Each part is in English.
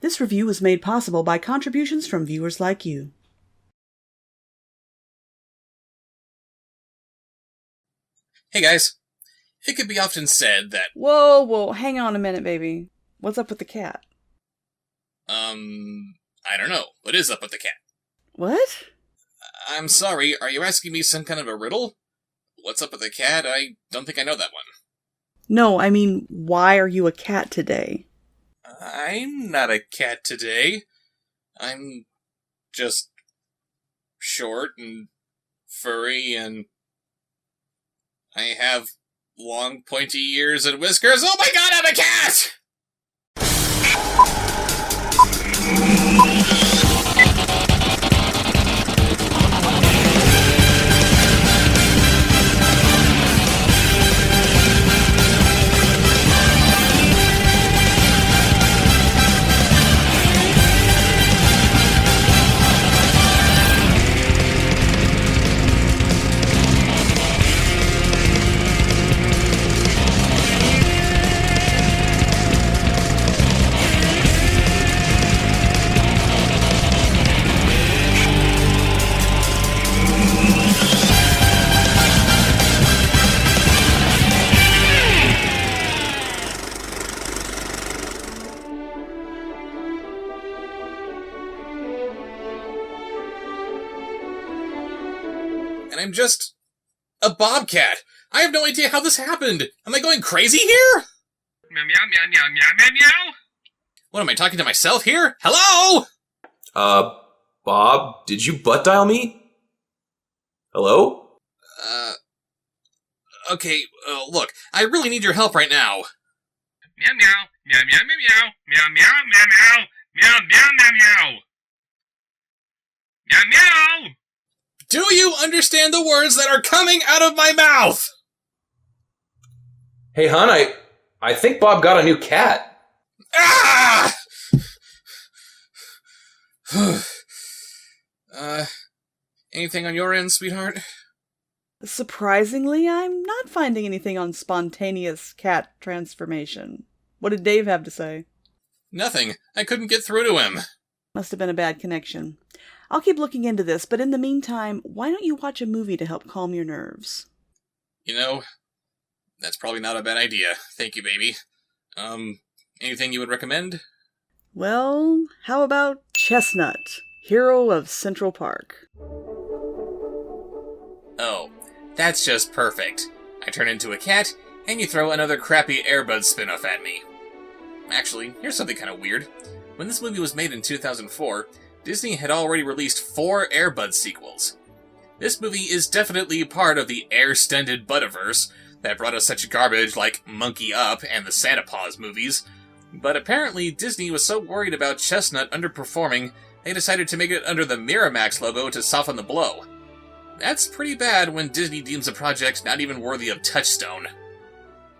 This review was made possible by contributions from viewers like you. Hey guys, it could be often said that... Whoa, hang on a minute, baby. What's up with the cat? I don't know. What is up with the cat? What? I'm sorry, are you asking me some kind of a riddle? What's up with the cat? I don't think I know that one. No, I mean, why are you a cat today? I'm not a cat today. I'm just short and furry and I have long pointy ears and whiskers. Oh my god, I'm a cat! And I'm just a bobcat. I have no idea how this happened. Am I going crazy here? Meow, meow, meow, meow, meow, meow, meow. What, am I talking to myself here? Hello? Bob, did you butt dial me? Hello? Okay, look, I really need your help right now. Meow, meow, meow, meow, meow, meow, meow, meow, meow, meow, meow, meow, meow. Meow, meow. Do you understand the words that are coming out of my mouth? Hey, hon, I think Bob got a new cat. Ah! Anything on your end, sweetheart? Surprisingly, I'm not finding anything on spontaneous cat transformation. What did Dave have to say? Nothing. I couldn't get through to him. Must have been a bad connection. I'll keep looking into this, but in the meantime, why don't you watch a movie to help calm your nerves? You know, that's probably not a bad idea. Thank you, baby. Anything you would recommend? Well, how about Chestnut, hero of Central Park? Oh, that's just perfect. I turn into a cat, and you throw another crappy Air Bud spin-off at me. Actually, here's something kind of weird. When this movie was made in 2004, Disney had already released 4 Air Bud sequels. This movie is definitely part of the Air-Stended Bud-iverse that brought us such garbage like Monkey Up and the Santa Paws movies, but apparently Disney was so worried about Chestnut underperforming, they decided to make it under the Miramax logo to soften the blow. That's pretty bad when Disney deems a project not even worthy of Touchstone.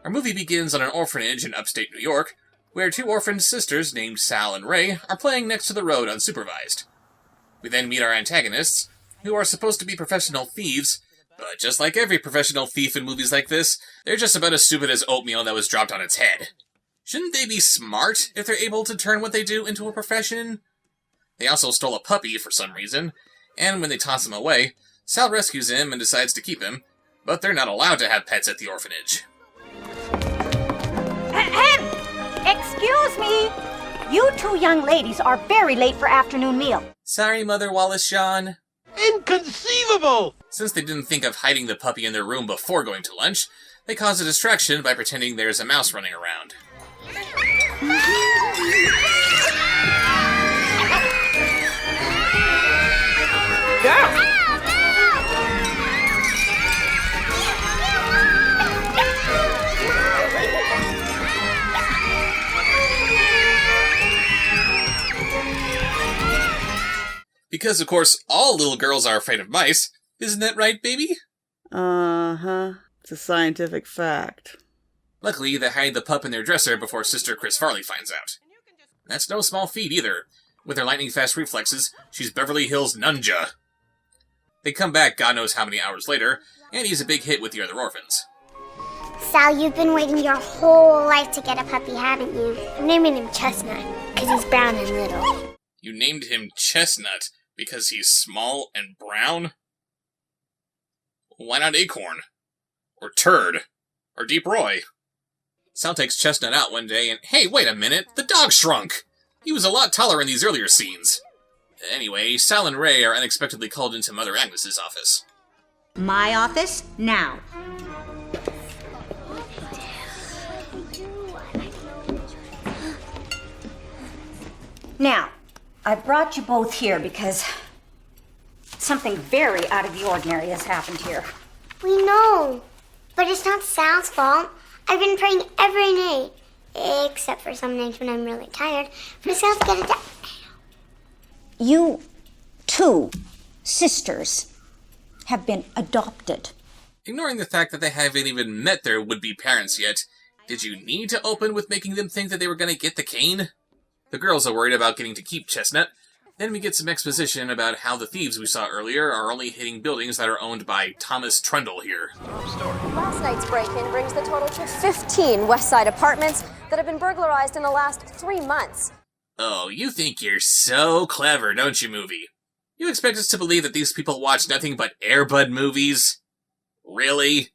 Our movie begins on an orphanage in upstate New York, where 2 orphaned sisters named Sal and Ray are playing next to the road unsupervised. We then meet our antagonists, who are supposed to be professional thieves, but just like every professional thief in movies like this, they're just about as stupid as oatmeal that was dropped on its head. Shouldn't they be smart if they're able to turn what they do into a profession? They also stole a puppy for some reason, and when they toss him away, Sal rescues him and decides to keep him, but they're not allowed to have pets at the orphanage. Ahem! Excuse me! You 2 young ladies are very late for afternoon meal. Sorry, Mother Wallace-Shawn. Inconceivable! Since they didn't think of hiding the puppy in their room before going to lunch, they cause a distraction by pretending there's a mouse running around. Yeah! Because, of course, all little girls are afraid of mice. Isn't that right, baby? Uh-huh. It's a scientific fact. Luckily, they hide the pup in their dresser before Sister Chris Farley finds out. That's no small feat, either. With her lightning-fast reflexes, she's Beverly Hills Ninja. They come back God knows how many hours later, and he's a big hit with the other orphans. Sal, you've been waiting your whole life to get a puppy, haven't you? I'm naming him Chestnut, because he's brown and little. You named him Chestnut because he's small and brown? Why not Acorn? Or Turd? Or Deep Roy? Sal takes Chestnut out one day and, hey, wait a minute, the dog shrunk! He was a lot taller in these earlier scenes. Anyway, Sal and Ray are unexpectedly called into Mother Agnes's office. My office, now. Now, I brought you both here because something very out of the ordinary has happened here. We know, but it's not Sal's fault. I've been praying every night, except for some nights when I'm really tired, for Sal to get a dog. You two sisters have been adopted. Ignoring the fact that they haven't even met their would-be parents yet, did you need to open with making them think that they were going to get the cane? The girls are worried about getting to keep Chestnut. Then we get some exposition about how the thieves we saw earlier are only hitting buildings that are owned by Thomas Trundle here. Last night's break-in brings the total to 15 West Side apartments that have been burglarized in the last 3 months. Oh, you think you're so clever, don't you, movie? You expect us to believe that these people watch nothing but Air Bud movies? Really?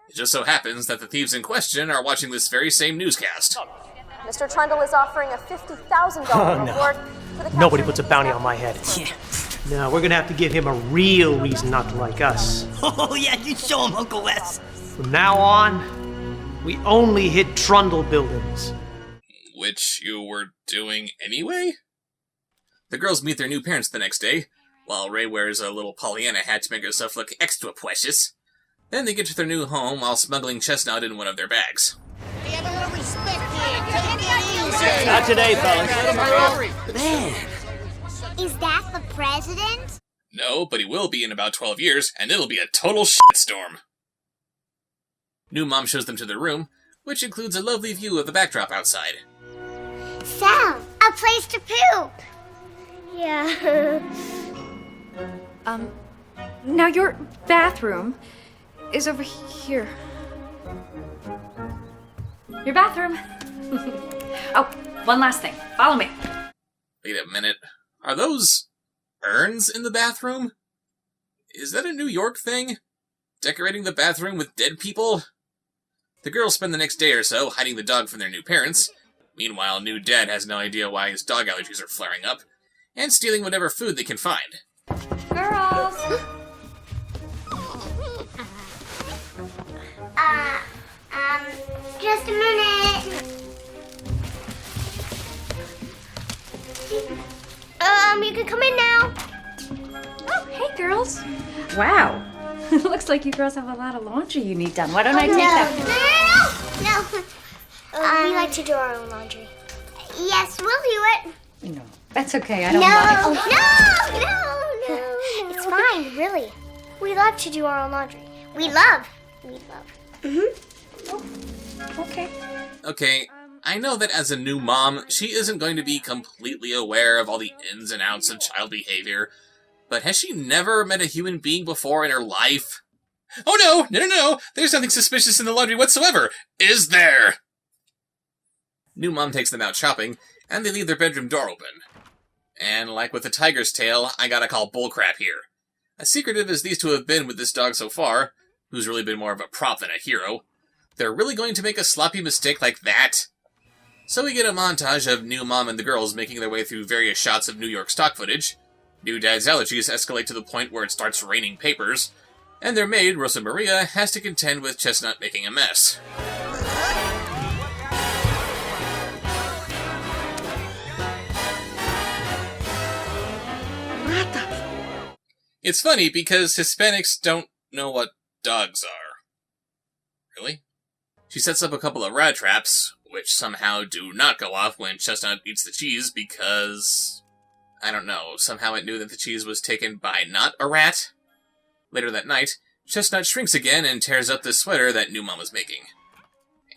It just so happens that the thieves in question are watching this very same newscast. Mr. Trundle is offering a $50,000 reward for the Nobody puts a bounty on my head. Yeah. No, we're gonna have to give him a real reason not to like us. Oh, yeah, you show him, Uncle Wes. From now on, we only hit Trundle buildings. Which you were doing anyway? The girls meet their new parents the next day, while Ray wears a little Pollyanna hat to make herself look extra precious. Then they get to their new home while smuggling Chestnut in one of their bags. Hey, have a little respect here. Take it easy. Not today, fellas. Man. Is that the president? No, but he will be in about 12 years, and it'll be a total shitstorm. New mom shows them to their room, which includes a lovely view of the backdrop outside. Sal, a place to poop. Yeah. Now your bathroom is over here. Your bathroom. Oh, one last thing. Follow me. Wait a minute. Are those urns in the bathroom? Is that a New York thing? Decorating the bathroom with dead people? The girls spend the next day or so hiding the dog from their new parents. Meanwhile, new dad has no idea why his dog allergies are flaring up, and stealing whatever food they can find. Girls! Just a minute. You can come in now. Oh, hey, girls. Wow. Looks like you girls have a lot of laundry you need done. Why don't I take that? No. We like to do our own laundry. Yes, we'll do it. No, that's okay. I don't mind. No. It's fine, really. We love to do our own laundry. We love. Oh, okay. Okay, I know that as a new mom, she isn't going to be completely aware of all the ins and outs of child behavior, but has she never met a human being before in her life? Oh no! There's nothing suspicious in the laundry whatsoever! Is there? New mom takes them out shopping, and they leave their bedroom door open. And like with the tiger's tail, I gotta call bullcrap here. As secretive as these two have been with this dog so far, who's really been more of a prop than a hero, they're really going to make a sloppy mistake like that? So we get a montage of new mom and the girls making their way through various shots of New York stock footage. New dad's allergies escalate to the point where it starts raining papers, and their maid, Rosa Maria, has to contend with Chestnut making a mess. It's funny because Hispanics don't know what dogs are. Really? She sets up a couple of rat traps, which somehow do not go off when Chestnut eats the cheese because, I don't know, somehow it knew that the cheese was taken by not a rat? Later that night, Chestnut shrinks again and tears up the sweater that new mom was making.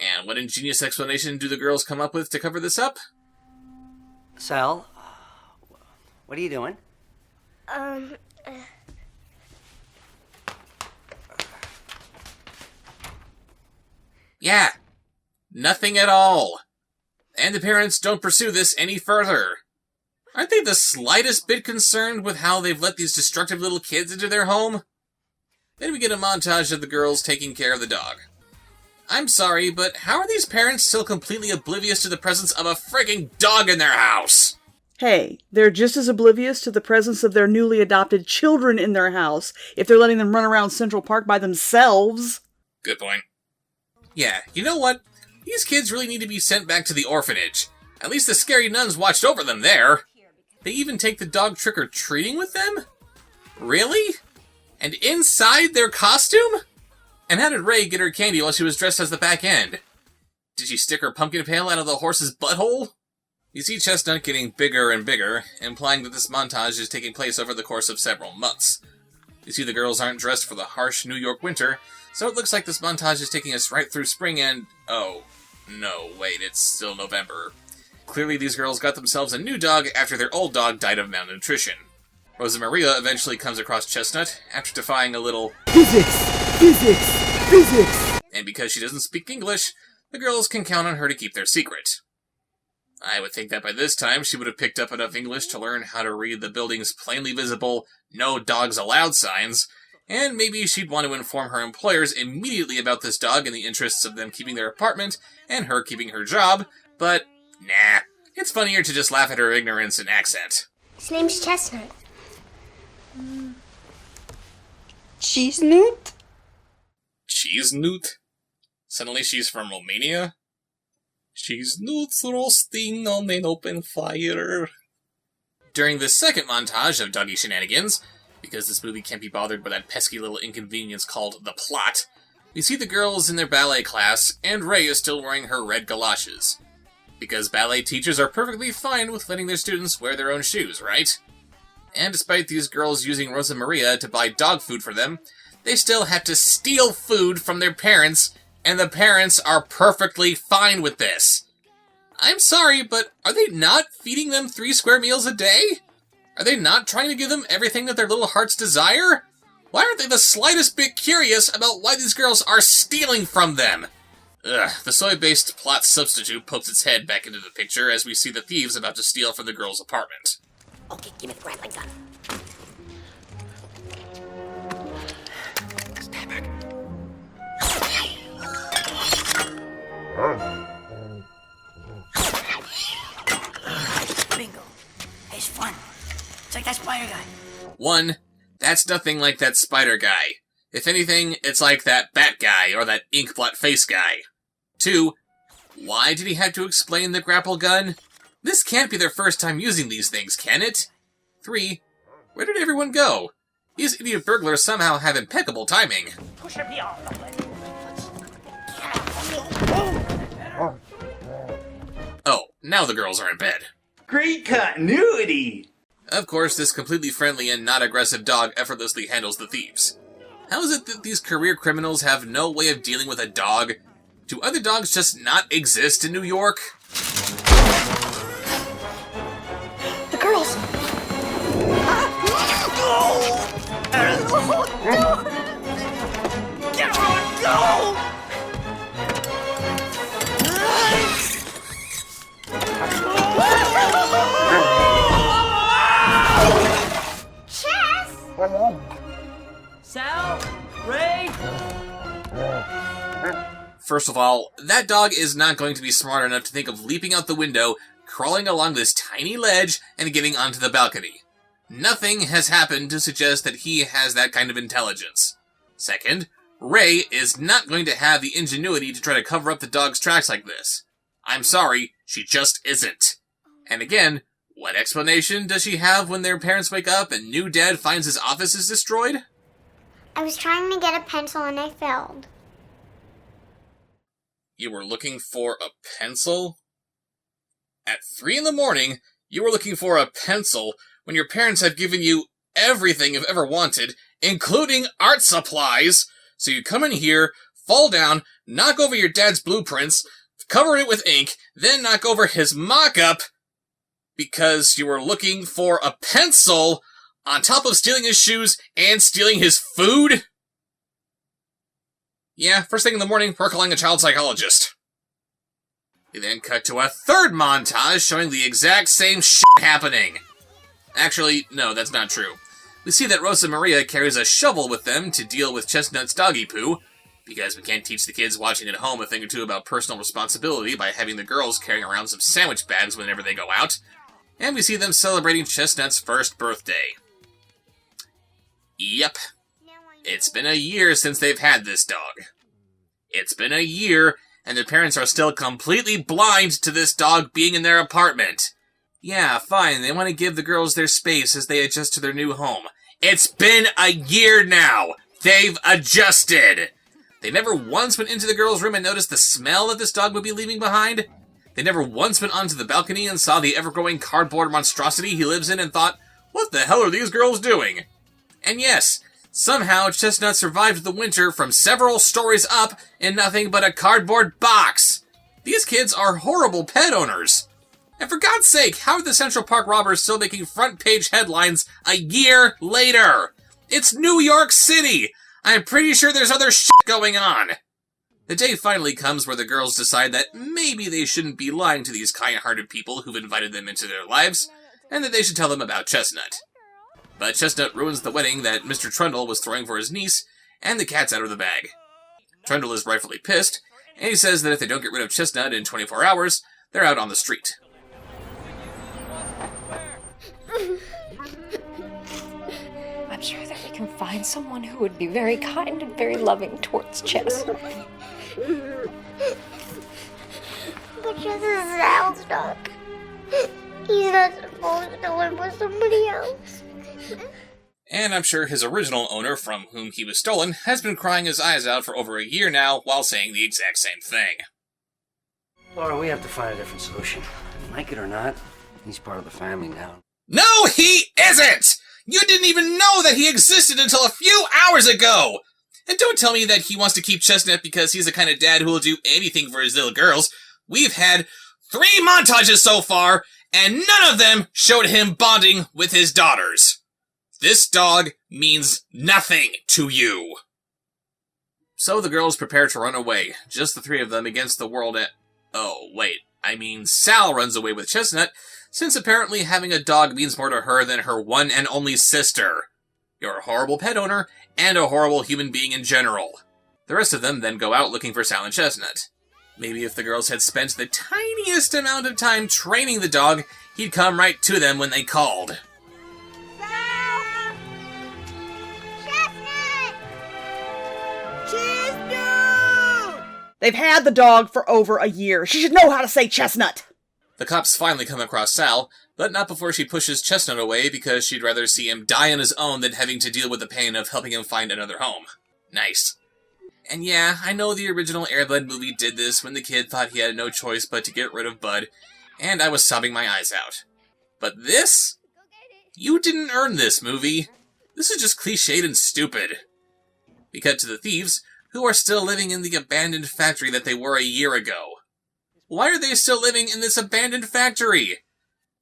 And what ingenious explanation do the girls come up with to cover this up? Sal, what are you doing? Yeah, nothing at all. And the parents don't pursue this any further. Aren't they the slightest bit concerned with how they've let these destructive little kids into their home? Then we get a montage of the girls taking care of the dog. I'm sorry, but how are these parents still completely oblivious to the presence of a frigging dog in their house? Hey, they're just as oblivious to the presence of their newly adopted children in their house if they're letting them run around Central Park by themselves. Good point. Yeah, you know what? These kids really need to be sent back to the orphanage. At least the scary nuns watched over them there. They even take the dog trick-or-treating with them? Really? And inside their costume? And how did Ray get her candy while she was dressed as the back end? Did she stick her pumpkin pail out of the horse's butthole? You see Chestnut getting bigger and bigger, implying that this montage is taking place over the course of several months. You see the girls aren't dressed for the harsh New York winter, so it looks like this montage is taking us right through spring and... oh, no, wait, it's still November. Clearly these girls got themselves a new dog after their old dog died of malnutrition. Rosa Maria eventually comes across Chestnut after defying a little physics. And because she doesn't speak English, the girls can count on her to keep their secret. I would think that by this time she would have picked up enough English to learn how to read the building's plainly visible "No Dogs Allowed" signs, and maybe she'd want to inform her employers immediately about this dog in the interests of them keeping their apartment and her keeping her job, but nah, it's funnier to just laugh at her ignorance and accent. His name's Chestnut. Chestnut? Chestnut? Suddenly she's from Romania? Chestnut's roasting on an open fire. During the second montage of doggy shenanigans, because this movie can't be bothered by that pesky little inconvenience called the plot, we see the girls in their ballet class, and Ray is still wearing her red galoshes. Because ballet teachers are perfectly fine with letting their students wear their own shoes, right? And despite these girls using Rosa Maria to buy dog food for them, they still have to steal food from their parents, and the parents are perfectly fine with this. I'm sorry, but are they not feeding them 3 square meals a day? Are they not trying to give them everything that their little hearts desire? Why aren't they the slightest bit curious about why these girls are stealing from them? Ugh, the soy-based plot substitute pokes its head back into the picture as we see the thieves about to steal from the girls' apartment. Okay, give me the grappling gun. Stand back. Bingo. It's fun. It's like that spider guy. 1. That's nothing like that spider guy. If anything, it's like that bat guy or that ink blot face guy. 2. Why did he have to explain the grapple gun? This can't be their first time using these things, can it? 3. Where did everyone go? These idiot burglars somehow have impeccable timing. Push her beyond the leg. Oh, now the girls are in bed. Great continuity! Of course, this completely friendly and not aggressive dog effortlessly handles the thieves. How is it that these career criminals have no way of dealing with a dog? Do other dogs just not exist in New York? The girls! Get on, go! Chess! Sal? Ray? First of all, that dog is not going to be smart enough to think of leaping out the window, crawling along this tiny ledge, and getting onto the balcony. Nothing has happened to suggest that he has that kind of intelligence. Second, Ray is not going to have the ingenuity to try to cover up the dog's tracks like this. I'm sorry, she just isn't. And again, what explanation does she have when their parents wake up and new dad finds his office is destroyed? I was trying to get a pencil and I failed. You were looking for a pencil? At 3 in the morning, you were looking for a pencil when your parents have given you everything you've ever wanted, including art supplies. So you come in here, fall down, knock over your dad's blueprints, cover it with ink, then knock over his mock-up because you were looking for a pencil on top of stealing his shoes and stealing his food? Yeah, first thing in the morning, we're calling a child psychologist. We then cut to a third montage showing the exact same shit happening. Actually, no, that's not true. We see that Rosa Maria carries a shovel with them to deal with Chestnut's doggy poo, because we can't teach the kids watching at home a thing or two about personal responsibility by having the girls carrying around some sandwich bags whenever they go out. And we see them celebrating Chestnut's first birthday. Yep. It's been a year since they've had this dog. It's been a year, and the parents are still completely blind to this dog being in their apartment. Yeah, fine, they want to give the girls their space as they adjust to their new home. It's been a year now! They've adjusted! They never once went into the girls' room and noticed the smell that this dog would be leaving behind. They never once went onto the balcony and saw the ever-growing cardboard monstrosity he lives in and thought, what the hell are these girls doing? And yes, somehow Chestnut survived the winter from several stories up in nothing but a cardboard box. These kids are horrible pet owners. And for God's sake, how are the Central Park robbers still making front-page headlines a year later? It's New York City! I'm pretty sure there's other shit going on. The day finally comes where the girls decide that maybe they shouldn't be lying to these kind-hearted people who've invited them into their lives, and that they should tell them about Chestnut. But Chestnut ruins the wedding that Mr. Trundle was throwing for his niece, and the cat's out of the bag. Trundle is rightfully pissed, and he says that if they don't get rid of Chestnut in 24 hours, they're out on the street. I'm sure that we can find someone who would be very kind and very loving towards Chess. But Chess is Sal's dog. He's not supposed to live with somebody else. And I'm sure his original owner, from whom he was stolen, has been crying his eyes out for over a year now while saying the exact same thing. Laura, we have to find a different solution. Like it or not, he's part of the family now. No, he isn't! You didn't even know that he existed until a few hours ago! And don't tell me that he wants to keep Chestnut because he's the kind of dad who will do anything for his little girls. We've had 3 montages so far, and none of them showed him bonding with his daughters. This dog means nothing to you. So the girls prepare to run away, just the 3 of them against the world at... Oh, wait, I mean Sal runs away with Chestnut, since apparently having a dog means more to her than her one and only sister. You're a horrible pet owner, and a horrible human being in general. The rest of them then go out looking for Sal and Chestnut. Maybe if the girls had spent the tiniest amount of time training the dog, he'd come right to them when they called. Sal! Chestnut! They've had the dog for over a year. She should know how to say Chestnut. The cops finally come across Sal, but not before she pushes Chestnut away because she'd rather see him die on his own than having to deal with the pain of helping him find another home. Nice. And yeah, I know the original Air Bud movie did this when the kid thought he had no choice but to get rid of Bud, and I was sobbing my eyes out. But this? You didn't earn this, movie. This is just cliched and stupid. We cut to the thieves, who are still living in the abandoned factory that they were a year ago. Why are they still living in this abandoned factory?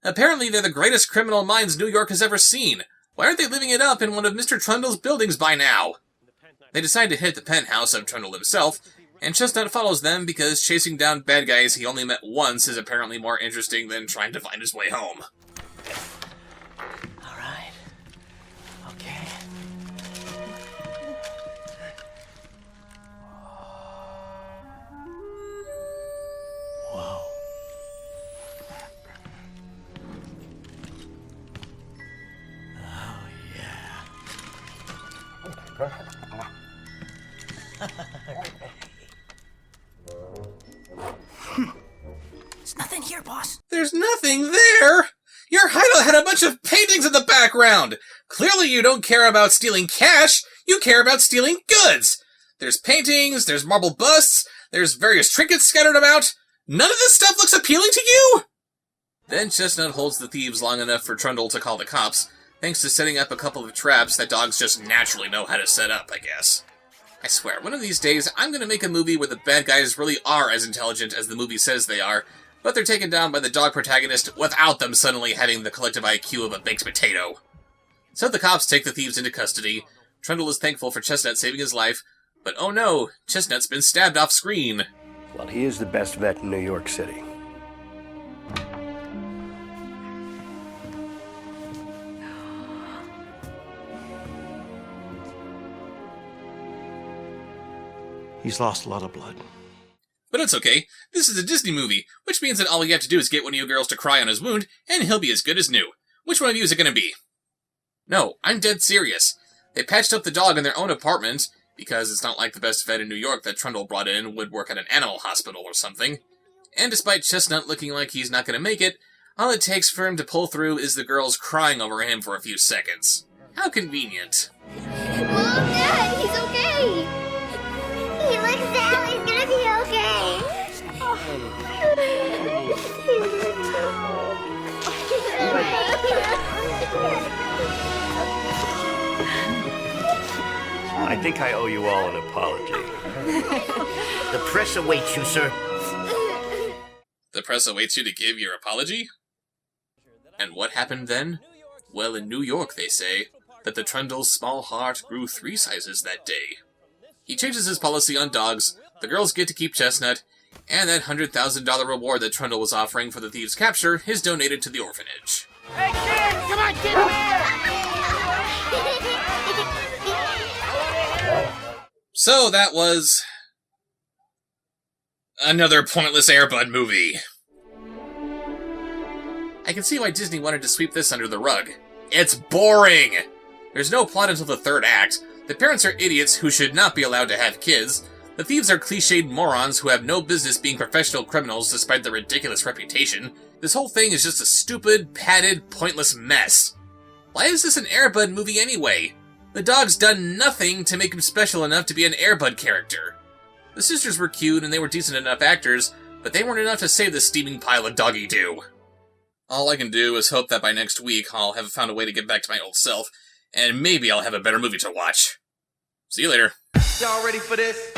Apparently they're the greatest criminal minds New York has ever seen. Why aren't they living it up in one of Mr. Trundle's buildings by now? They decide to hit the penthouse of Trundle himself, and Chestnut follows them because chasing down bad guys he only met once is apparently more interesting than trying to find his way home. Alright. Okay. Whoa. Oh, yeah. There's nothing here, boss. There's nothing there! Your hideout had a bunch of paintings in the background! Clearly you don't care about stealing cash, you care about stealing goods! There's paintings, there's marble busts, there's various trinkets scattered about. None of this stuff looks appealing to you? Then Chestnut holds the thieves long enough for Trundle to call the cops, thanks to setting up a couple of traps that dogs just naturally know how to set up, I guess. I swear, one of these days, I'm gonna make a movie where the bad guys really are as intelligent as the movie says they are, but they're taken down by the dog protagonist without them suddenly having the collective IQ of a baked potato. So the cops take the thieves into custody. Trundle is thankful for Chestnut saving his life, But oh no, Chestnut's been stabbed off screen. Well, he is the best vet in New York City. He's lost a lot of blood. But it's okay, this is a Disney movie, which means that all you have to do is get one of you girls to cry on his wound, and he'll be as good as new. Which one of you is it gonna be? No, I'm dead serious. They patched up the dog in their own apartment, because it's not like the best vet in New York that Trundle brought in would work at an animal hospital or something. And despite Chestnut looking like he's not gonna make it, all it takes for him to pull through is the girls crying over him for a few seconds. How convenient. Mom, Dad, he's okay. He looks down. He's gonna be okay. I think I owe you all an apology. The press awaits you, sir. The press awaits you to give your apology? And what happened then? Well, in New York, they say that the Trundle's small heart grew 3 sizes that day. He changes his policy on dogs, the girls get to keep Chestnut, and that $100,000 reward that Trundle was offering for the thieves' capture is donated to the orphanage. Hey, kids! Come on, get So that was another pointless Air Bud movie. I can see why Disney wanted to sweep this under the rug. It's boring! There's no plot until the 3rd act. The parents are idiots who should not be allowed to have kids. The thieves are cliched morons who have no business being professional criminals despite their ridiculous reputation. This whole thing is just a stupid, padded, pointless mess. Why is this an Air Bud movie anyway? The dog's done nothing to make him special enough to be an Air Bud character. The sisters were cute and they were decent enough actors, but they weren't enough to save this steaming pile of doggy-doo. All I can do is hope that by next week I'll have found a way to get back to my old self, and maybe I'll have a better movie to watch. See you later. Y'all ready for this?